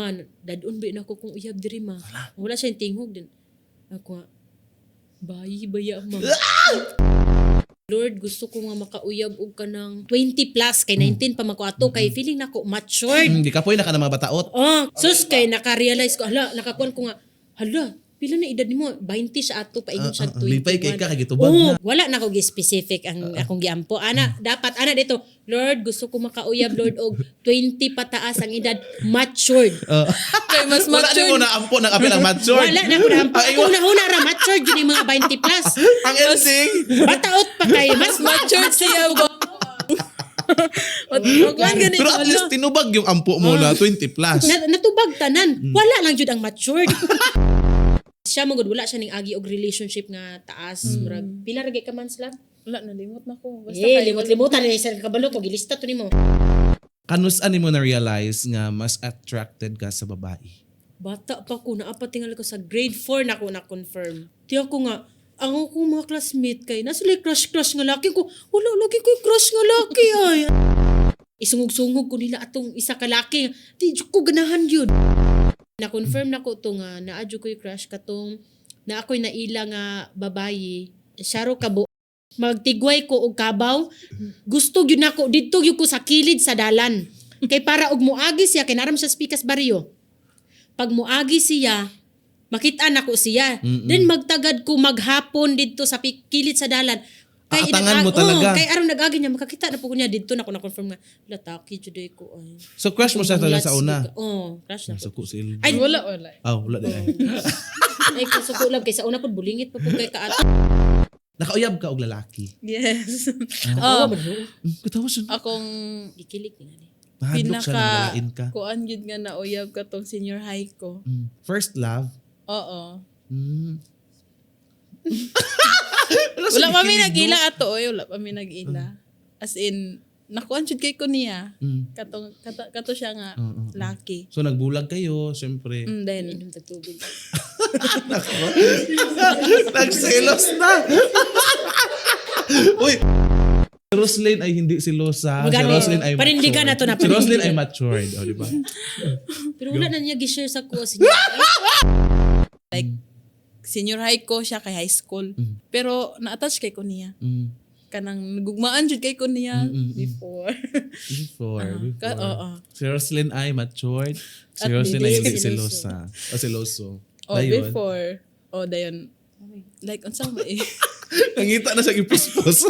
ma, dadun ba na ako kung uyab diri ma. Wala siya yung tingog din. Ako nga, bayi baya ma. Lord, gusto ko nga makauyab og ka ng 20 plus, kay 19 pa mako ato, kay feeling nako matured. Hindi ka po na ka na mga bataot. Oh, sus kay naka-realize ko, hala, nakakuan ko nga, hala, pila na edad nimo? 20 siya ato, paingon siya 21. Lipay kay ka, kay gitubag Oo, na. wala na ko gi-specific ang akong giampo. Ana, dapat, ana dito, Lord, gusto ko makauyab, Lord, og 20 pataas ang edad, matured. Kay mas Wala din mo matured. na ampo ng apil ang mature. Wala na ko na ampo. Kung nahuna ra, matured yun yung mga 20 plus. Ang ending. Bataot pa kayo, mas Matured siya ba? Kuan ganito. Pero at least tinubag yung ampo mo na 20 plus. Natubag tanan. Wala lang jud ang matured. Siya magud wala siya ning agi og relationship nga taas. Murag pila ra gay ka man sila? Wala, nalimot na ko. Basta Limot-limutan ni sa kabalo ko gilista to nimo. Kanusan mo na-realize nga mas attracted ka sa babae? Bata pa ko na tingal ko sa grade 4 na ko na confirm. Di ako nga ang akong mga classmate kay nasa like crush nga laki ko. Wala lagi ko yung crush nga laki ay. Isungog-sungog ko nila atong isa ka laki. Di ko ganahan yun. Na-confirm na ko to nga naadyo ko yung crush katong na ako'y naila nga babayi. Siyaro kabo. Magtigway ko og kabaw. Gusto gyud nako didto gyud ko sa kilid sa dalan. Kay para og muagi siya kay naram siya speakers baryo. Pag muagi siya, makita nako siya. Then magtagad ko maghapon didto sa kilid sa dalan. Aatangan mo talaga. Kay aron nag-agi niya makakita na po ko niya didto nako na confirm nga lataki jud ko ay. So crush mo siya talaga sa una? Crush na. Sa kusil. Ay, wala. Wala din. ay kasuko lang kay sa una pud bulingit pa pud kay kaato. Nakauyab ka og lalaki. Yes. Katawa siya. Akong Gikilig ni. Nahadlok siya na malain ka. kuan yun nga nauyab ka tong senior high ko. First love? Oo. Wala Wala pa mi nag-ila ato oy, wala pa mi nag-ila. As in, nakuan jud kay ko niya. Kato siya nga lucky. So nagbulag kayo, syempre. Then Inom tag tubig. Nagselos na. Uy, si Roslyn ay hindi silosa. Si Magani, Roslyn ay panindigan na to na, Si Roslyn panindigan. ay matured. O, di ba? Pero wala na niya gi-share sa kuha niya. like senior high ko siya kay high school. Pero na-attach kay ko niya. Kanang nagugmaan jud kay ko niya before. Before. Oo. Si Roslyn ay matured. Si At Roslyn ay hindi hindi silosa. O siloso. Oh, Dayon. before. Oh, dayon. Like, unsa ba eh? Nangita na sa ipuspos.